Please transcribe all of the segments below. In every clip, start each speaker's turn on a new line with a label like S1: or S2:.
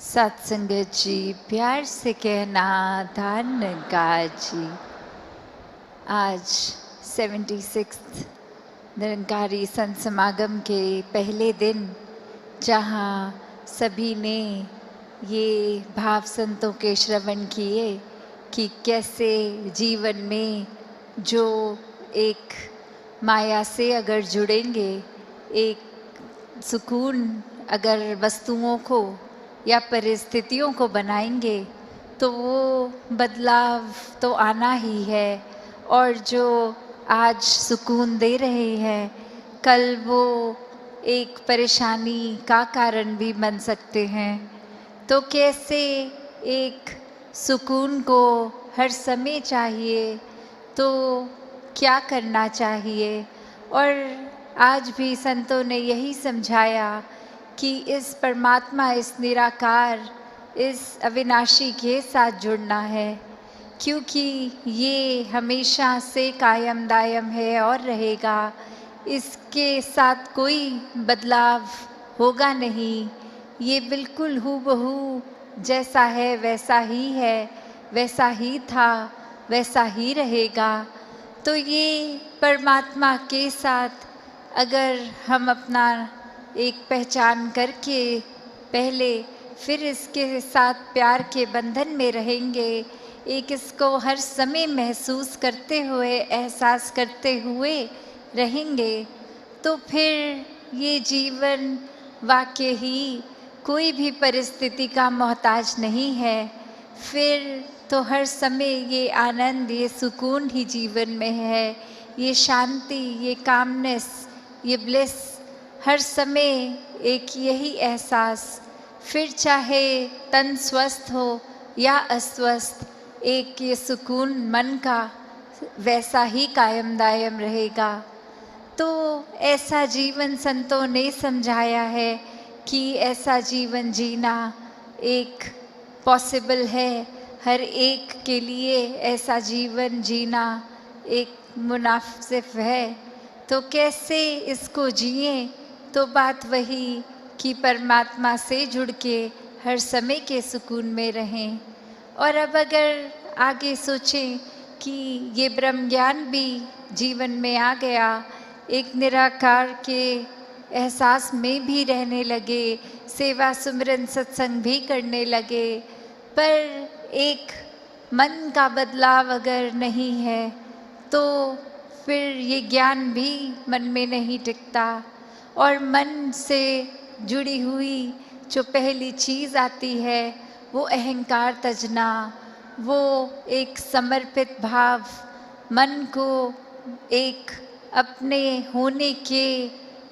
S1: सत्संगत जी, प्यार से कहना धन का जी। आज 76 निरंकारी संत समागम के पहले दिन, जहाँ सभी ने ये भाव संतों के श्रवण किए कि कैसे जीवन में जो एक माया से अगर जुड़ेंगे, एक सुकून अगर वस्तुओं को या परिस्थितियों को बनाएंगे, तो वो बदलाव तो आना ही है। और जो आज सुकून दे रहे हैं, कल वो एक परेशानी का कारण भी बन सकते हैं। तो कैसे एक सुकून को हर समय चाहिए, तो क्या करना चाहिए। और आज भी संतों ने यही समझाया कि इस परमात्मा, इस निराकार, इस अविनाशी के साथ जुड़ना है, क्योंकि ये हमेशा से कायम दायम है और रहेगा। इसके साथ कोई बदलाव होगा नहीं। ये बिल्कुल हूबहू जैसा है वैसा ही है, वैसा ही था वैसा ही रहेगा। तो ये परमात्मा के साथ अगर हम अपना एक पहचान करके पहले फिर इसके साथ प्यार के बंधन में रहेंगे, एक इसको हर समय महसूस करते हुए, एहसास करते हुए रहेंगे, तो फिर ये जीवन वाकई ही कोई भी परिस्थिति का मोहताज नहीं है। फिर तो हर समय ये आनंद, ये सुकून ही जीवन में है, ये शांति, ये कामनेस, ये ब्लिस, हर समय एक यही एहसास। फिर चाहे तन स्वस्थ हो या अस्वस्थ, एक ये सुकून मन का वैसा ही कायम दायम रहेगा। तो ऐसा जीवन संतों ने समझाया है कि ऐसा जीवन जीना एक पॉसिबल है। हर एक के लिए ऐसा जीवन जीना एक मुनासिब है। तो कैसे इसको जिए, तो बात वही कि परमात्मा से जुड़ के हर समय के सुकून में रहें। और अब अगर आगे सोचें कि ये ब्रह्म ज्ञान भी जीवन में आ गया, एक निराकार के एहसास में भी रहने लगे, सेवा सुमरन सत्संग भी करने लगे, पर एक मन का बदलाव अगर नहीं है, तो फिर ये ज्ञान भी मन में नहीं टिकता। और मन से जुड़ी हुई जो पहली चीज़ आती है, वो अहंकार तजना, वो एक समर्पित भाव, मन को एक अपने होने के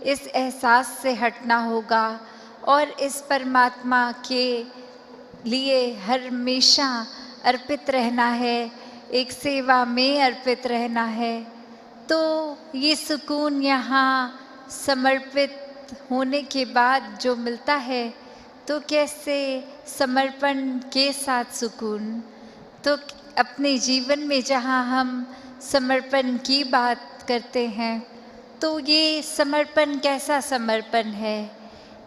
S1: इस एहसास से हटना होगा और इस परमात्मा के लिए हमेशा अर्पित रहना है, एक सेवा में अर्पित रहना है। तो ये सुकून यहाँ समर्पित होने के बाद जो मिलता है, तो कैसे समर्पण के साथ सुकून। तो अपने जीवन में जहाँ हम समर्पण की बात करते हैं, तो ये समर्पण कैसा समर्पण है।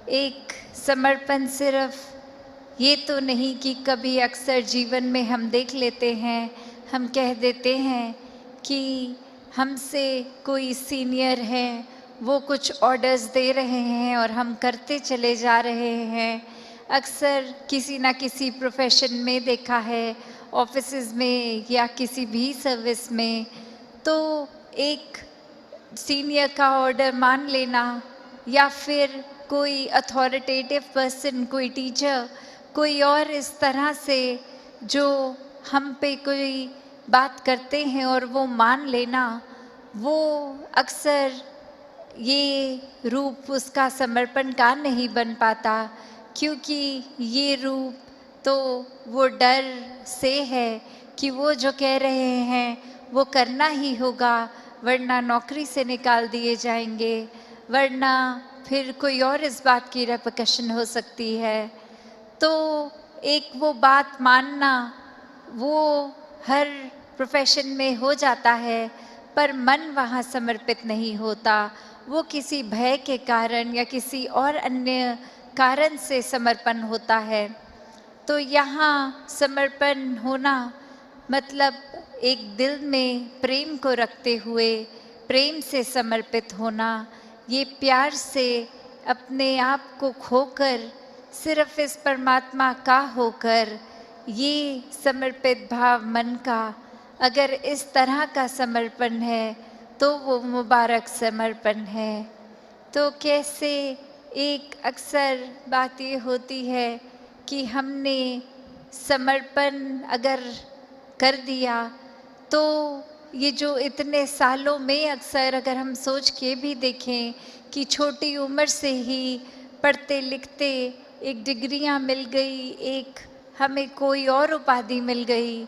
S1: एक समर्पण सिर्फ ये तो नहीं कि कभी अक्सर जीवन में हम देख लेते हैं, हम कह देते हैं कि हमसे कोई सीनियर है, वो कुछ ऑर्डर्स दे रहे हैं और हम करते चले जा रहे हैं। अक्सर किसी ना किसी प्रोफेशन में देखा है, ऑफिसेज में या किसी भी सर्विस में, तो एक सीनियर का ऑर्डर मान लेना, या फिर कोई अथॉरिटेटिव पर्सन, कोई टीचर, कोई और इस तरह से जो हम पे कोई बात करते हैं और वो मान लेना, वो अक्सर ये रूप उसका समर्पण का नहीं बन पाता, क्योंकि ये रूप तो वो डर से है कि वो जो कह रहे हैं वो करना ही होगा, वरना नौकरी से निकाल दिए जाएंगे, वरना फिर कोई और इस बात की रेपकशन हो सकती है। तो एक वो बात मानना, वो हर प्रोफेशन में हो जाता है, पर मन वहाँ समर्पित नहीं होता। वो किसी भय के कारण या किसी और अन्य कारण से समर्पण होता है। तो यहाँ समर्पण होना मतलब एक दिल में प्रेम को रखते हुए प्रेम से समर्पित होना, ये प्यार से अपने आप को खोकर सिर्फ इस परमात्मा का होकर, ये समर्पित भाव मन का अगर इस तरह का समर्पण है तो वो मुबारक समर्पण है। तो कैसे एक अक्सर बात ये होती है कि हमने समर्पण अगर कर दिया तो ये जो इतने सालों में अक्सर अगर हम सोच के भी देखें कि छोटी उम्र से ही पढ़ते लिखते एक डिग्रियां मिल गई, एक हमें कोई और उपाधि मिल गई,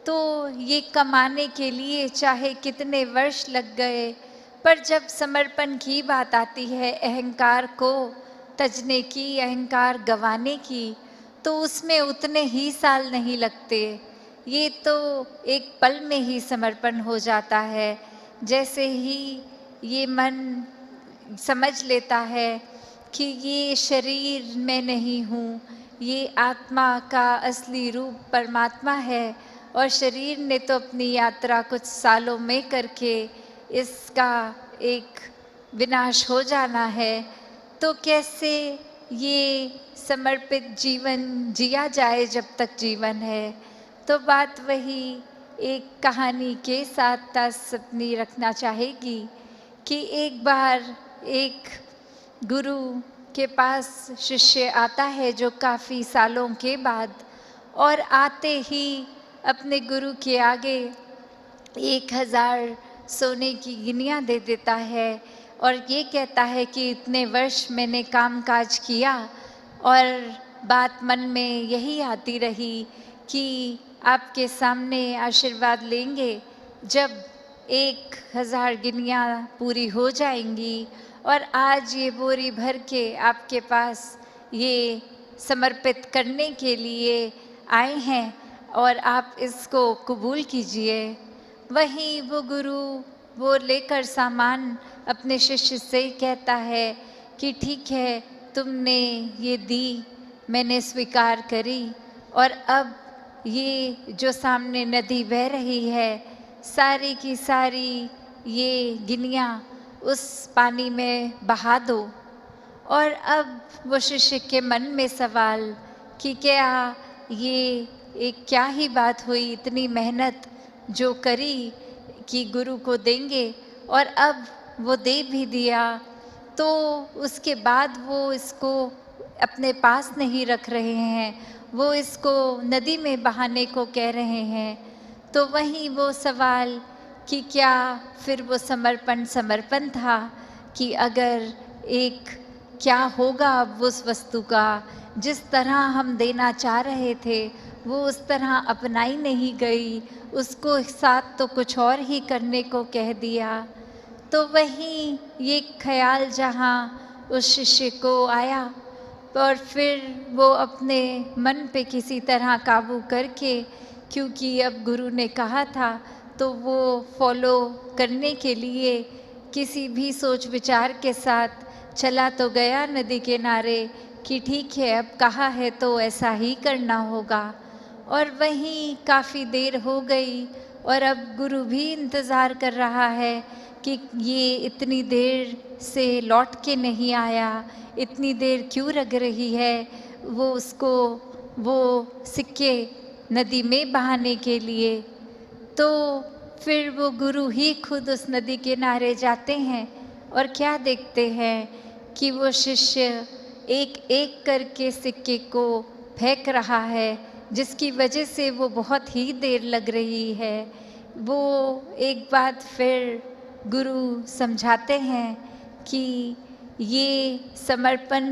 S1: तो ये कमाने के लिए चाहे कितने वर्ष लग गए, पर जब समर्पण की बात आती है, अहंकार को तजने की, अहंकार गंवाने की, तो उसमें उतने ही साल नहीं लगते। ये तो एक पल में ही समर्पण हो जाता है। जैसे ही ये मन समझ लेता है कि ये शरीर मैं नहीं हूँ, ये आत्मा का असली रूप परमात्मा है और शरीर ने तो अपनी यात्रा कुछ सालों में करके इसका एक विनाश हो जाना है, तो कैसे ये समर्पित जीवन जिया जाए जब तक जीवन है। तो बात वही एक कहानी के साथ तास अपनी रखना चाहेगी कि एक बार एक गुरु के पास शिष्य आता है जो काफ़ी सालों के बाद, और आते ही अपने गुरु के आगे 1000 सोने की गिनियाँ दे देता है और ये कहता है कि इतने वर्ष मैंने कामकाज किया और बात मन में यही आती रही कि आपके सामने आशीर्वाद लेंगे जब 1000 गिनियाँ पूरी हो जाएंगी, और आज ये बोरी भर के आपके पास ये समर्पित करने के लिए आए हैं और आप इसको कबूल कीजिए। वहीं वो गुरु वो लेकर सामान अपने शिष्य से कहता है कि ठीक है, तुमने ये दी, मैंने स्वीकार करी, और अब ये जो सामने नदी बह रही है, सारी की सारी ये गिनियाँ उस पानी में बहा दो। और अब वो शिष्य के मन में सवाल कि क्या ये एक क्या ही बात हुई, इतनी मेहनत जो करी कि गुरु को देंगे और अब वो दे भी दिया, तो उसके बाद वो इसको अपने पास नहीं रख रहे हैं, वो इसको नदी में बहाने को कह रहे हैं। तो वहीं वो सवाल कि क्या फिर वो समर्पण था कि अगर एक क्या होगा अब उस वस्तु का, जिस तरह हम देना चाह रहे थे वो उस तरह अपनाई नहीं गई, उसको साथ तो कुछ और ही करने को कह दिया। तो वहीं ये ख्याल जहाँ उस शिष्य को आया और फिर वो अपने मन पे किसी तरह काबू करके, क्योंकि अब गुरु ने कहा था तो वो फॉलो करने के लिए किसी भी सोच विचार के साथ चला तो गया नदी किनारे कि ठीक है, अब कहा है तो ऐसा ही करना होगा। और वहीं काफ़ी देर हो गई और अब गुरु भी इंतज़ार कर रहा है कि ये इतनी देर से लौट के नहीं आया, इतनी देर क्यों लग रही है वो उसको वो सिक्के नदी में बहाने के लिए। तो फिर वो गुरु ही खुद उस नदी किनारे जाते हैं और क्या देखते हैं कि वो शिष्य एक एक करके सिक्के को फेंक रहा है, जिसकी वजह से वो बहुत ही देर लग रही है। वो एक बात फिर गुरु समझाते हैं कि ये समर्पण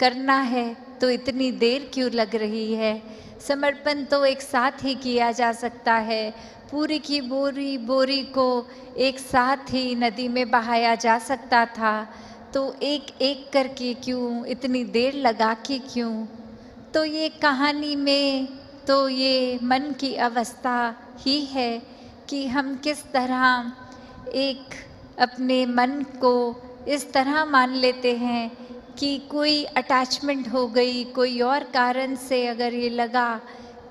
S1: करना है तो इतनी देर क्यों लग रही है, समर्पण तो एक साथ ही किया जा सकता है, पूरी की बोरी को एक साथ ही नदी में बहाया जा सकता था, तो एक एक करके क्यों, इतनी देर लगा के क्यों। तो ये कहानी में तो ये मन की अवस्था ही है कि हम किस तरह एक अपने मन को इस तरह मान लेते हैं कि कोई अटैचमेंट हो गई, कोई और कारण से अगर ये लगा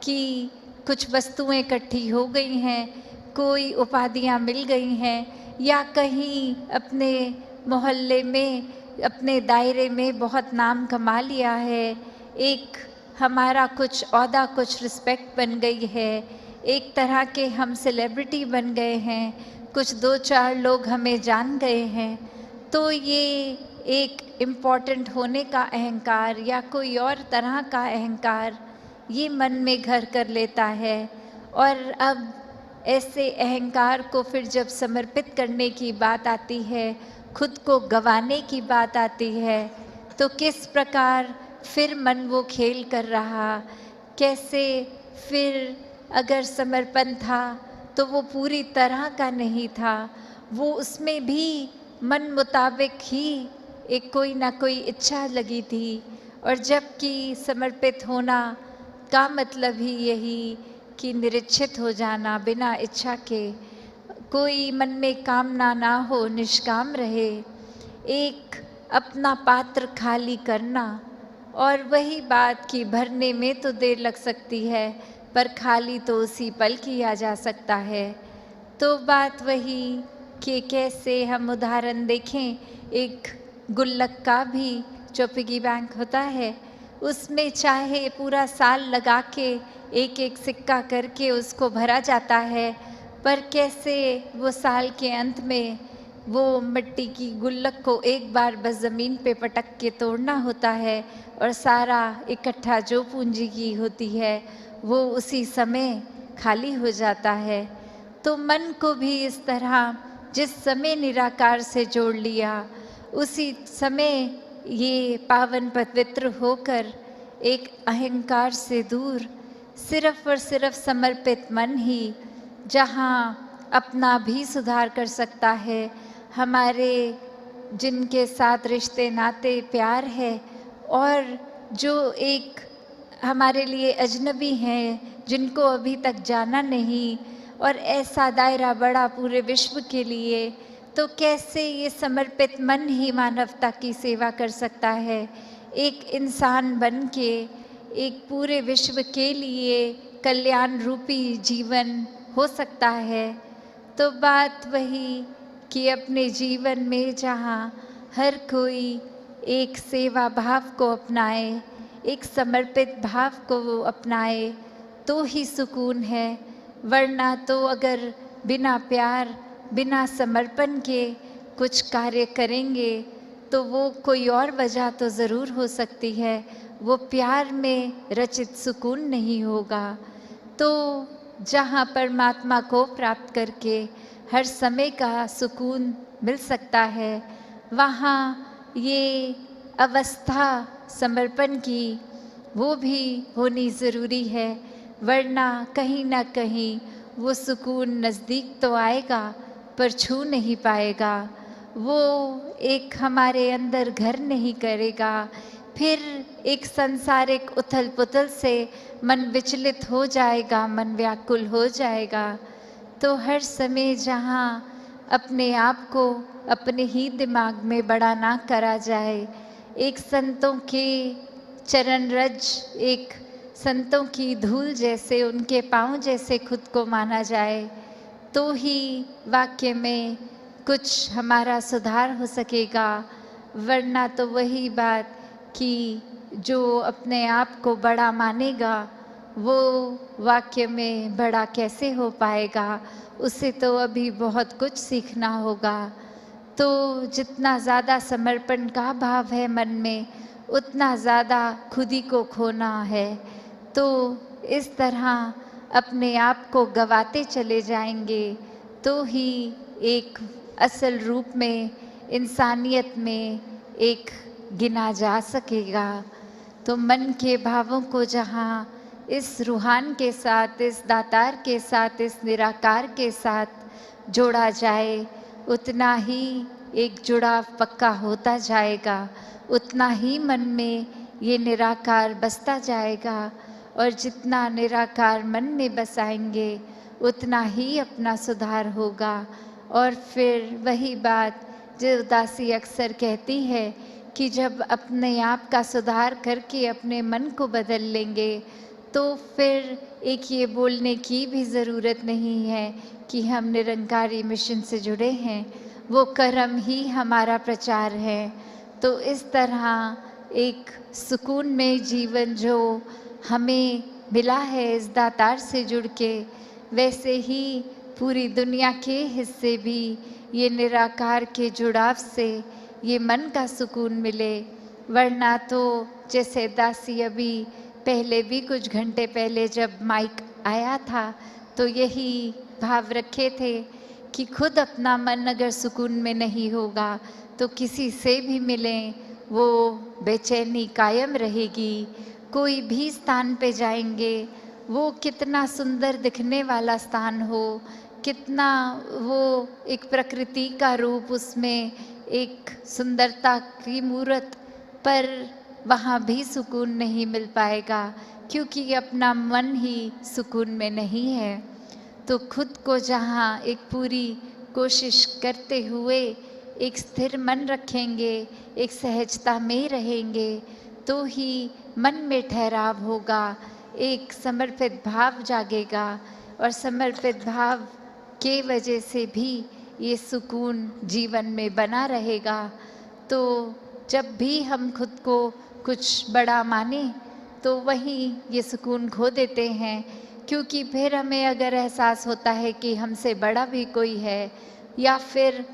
S1: कि कुछ वस्तुएं इकट्ठी हो गई हैं, कोई उपाधियां मिल गई हैं, या कहीं अपने मोहल्ले में, अपने दायरे में बहुत नाम कमा लिया है, एक हमारा कुछ ओहदा, कुछ रिस्पेक्ट बन गई है, एक तरह के हम सेलिब्रिटी बन गए हैं, कुछ 2-4 लोग हमें जान गए हैं, तो ये एक इम्पॉर्टेंट होने का अहंकार या कोई और तरह का अहंकार ये मन में घर कर लेता है। और अब ऐसे अहंकार को फिर जब समर्पित करने की बात आती है, खुद को गंवाने की बात आती है, तो किस प्रकार फिर मन वो खेल कर रहा, कैसे फिर अगर समर्पण था तो वो पूरी तरह का नहीं था, वो उसमें भी मन मुताबिक ही एक कोई ना कोई इच्छा लगी थी। और जबकि समर्पित होना का मतलब ही यही कि निरीक्षित हो जाना, बिना इच्छा के, कोई मन में कामना ना हो, निष्काम रहे, एक अपना पात्र खाली करना। और वही बात कि भरने में तो देर लग सकती है, पर खाली तो उसी पल किया जा सकता है। तो बात वही कि कैसे हम उदाहरण देखें, एक गुल्लक का भी जो पिगी बैंक होता है, उसमें चाहे पूरा साल लगा के एक एक सिक्का करके उसको भरा जाता है, पर कैसे वो साल के अंत में वो मिट्टी की गुल्लक को एक बार बस ज़मीन पे पटक के तोड़ना होता है, और सारा इकट्ठा जो पूंजी की होती है वो उसी समय खाली हो जाता है। तो मन को भी इस तरह जिस समय निराकार से जोड़ लिया, उसी समय ये पावन पवित्र होकर एक अहंकार से दूर सिर्फ और सिर्फ समर्पित मन ही जहाँ अपना भी सुधार कर सकता है, हमारे जिनके साथ रिश्ते नाते प्यार है और जो एक हमारे लिए अजनबी हैं, जिनको अभी तक जाना नहीं, और ऐसा दायरा बड़ा पूरे विश्व के लिए, तो कैसे ये समर्पित मन ही मानवता की सेवा कर सकता है, एक इंसान बन के एक पूरे विश्व के लिए कल्याण रूपी जीवन हो सकता है। तो बात वही कि अपने जीवन में जहाँ हर कोई एक सेवा भाव को अपनाए, एक समर्पित भाव को वो अपनाए, तो ही सुकून है। वरना तो अगर बिना प्यार, बिना समर्पण के कुछ कार्य करेंगे तो वो कोई और वजह तो ज़रूर हो सकती है, वो प्यार में रचित सुकून नहीं होगा। तो जहाँ परमात्मा को प्राप्त करके हर समय का सुकून मिल सकता है, वहाँ ये अवस्था समर्पण की वो भी होनी ज़रूरी है, वरना कहीं ना कहीं वो सुकून नज़दीक तो आएगा पर छू नहीं पाएगा, वो एक हमारे अंदर घर नहीं करेगा। फिर एक सांसारिक उथल पुथल से मन विचलित हो जाएगा, मन व्याकुल हो जाएगा। तो हर समय जहाँ अपने आप को अपने ही दिमाग में बड़ा ना करा जाए, एक संतों के चरण रज, एक संतों की धूल जैसे, उनके पाँव जैसे खुद को माना जाए, तो ही वाक्य में कुछ हमारा सुधार हो सकेगा। वरना तो वही बात कि जो अपने आप को बड़ा मानेगा वो वाक्य में बड़ा कैसे हो पाएगा, उसे तो अभी बहुत कुछ सीखना होगा। तो जितना ज़्यादा समर्पण का भाव है मन में, उतना ज़्यादा खुद ही को खोना है। तो इस तरह अपने आप को गंवाते चले जाएंगे तो ही एक असल रूप में इंसानियत में एक गिना जा सकेगा। तो मन के भावों को जहाँ इस रूहान के साथ, इस दातार के साथ, इस निराकार के साथ जोड़ा जाए, उतना ही एक जुड़ाव पक्का होता जाएगा, उतना ही मन में ये निराकार बसता जाएगा। और जितना निराकार मन में बसाएंगे उतना ही अपना सुधार होगा। और फिर वही बात जो उदासी अक्सर कहती है कि जब अपने आप का सुधार करके अपने मन को बदल लेंगे तो फिर एक ये बोलने की भी ज़रूरत नहीं है कि हम निरंकारी मिशन से जुड़े हैं, वो कर्म ही हमारा प्रचार है। तो इस तरह एक सुकूनमय जीवन जो हमें मिला है इस दातार से जुड़ के, वैसे ही पूरी दुनिया के हिस्से भी ये निराकार के जुड़ाव से ये मन का सुकून मिले। वरना तो जैसे दासी अभी पहले भी कुछ घंटे पहले जब माइक आया था तो यही भाव रखे थे कि खुद अपना मन अगर सुकून में नहीं होगा तो किसी से भी मिलें वो बेचैनी कायम रहेगी। कोई भी स्थान पे जाएंगे वो कितना सुंदर दिखने वाला स्थान हो, कितना वो एक प्रकृति का रूप उसमें एक सुंदरता की मूर्त, पर वहाँ भी सुकून नहीं मिल पाएगा क्योंकि अपना मन ही सुकून में नहीं है। तो खुद को जहाँ एक पूरी कोशिश करते हुए एक स्थिर मन रखेंगे, एक सहजता में रहेंगे तो ही मन में ठहराव होगा, एक समर्पित भाव जागेगा और समर्पित भाव के वजह से भी ये सुकून जीवन में बना रहेगा। तो जब भी हम खुद को कुछ बड़ा माने तो वहीं ये सुकून खो देते हैं, क्योंकि फिर हमें अगर एहसास होता है कि हमसे बड़ा भी कोई है या फिर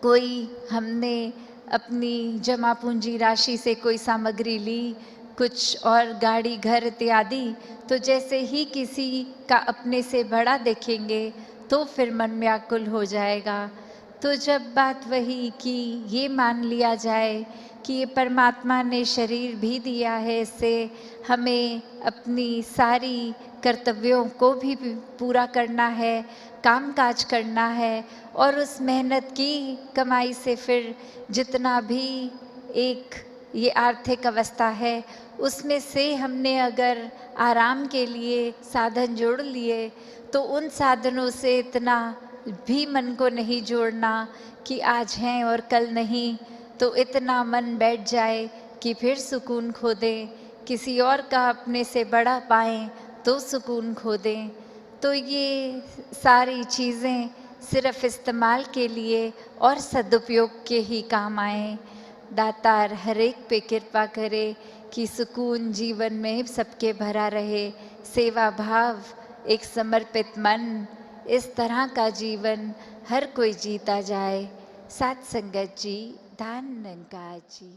S1: कोई हमने अपनी जमा पूंजी राशि से कोई सामग्री ली, कुछ और गाड़ी घर इत्यादि, तो जैसे ही किसी का अपने से बड़ा देखेंगे तो फिर मन व्याकुल हो जाएगा। तो जब बात वही कि ये मान लिया जाए कि ये परमात्मा ने शरीर भी दिया है, इससे हमें अपनी सारी कर्तव्यों को भी पूरा करना है, काम काज करना है और उस मेहनत की कमाई से फिर जितना भी एक ये आर्थिक अवस्था है उसमें से हमने अगर आराम के लिए साधन जोड़ लिए तो उन साधनों से इतना भी मन को नहीं जोड़ना कि आज हैं और कल नहीं, तो इतना मन बैठ जाए कि फिर सुकून खो दें, किसी और का अपने से बड़ा पाएं तो सुकून खो दें। तो ये सारी चीज़ें सिर्फ इस्तेमाल के लिए और सदुपयोग के ही काम आएँ। दातार हर एक पे कृपा करे कि सुकून जीवन में सबके भरा रहे, सेवा भाव, एक समर्पित मन, इस तरह का जीवन हर कोई जीता जाए। साथ संगत जी, धन निरंकार जी।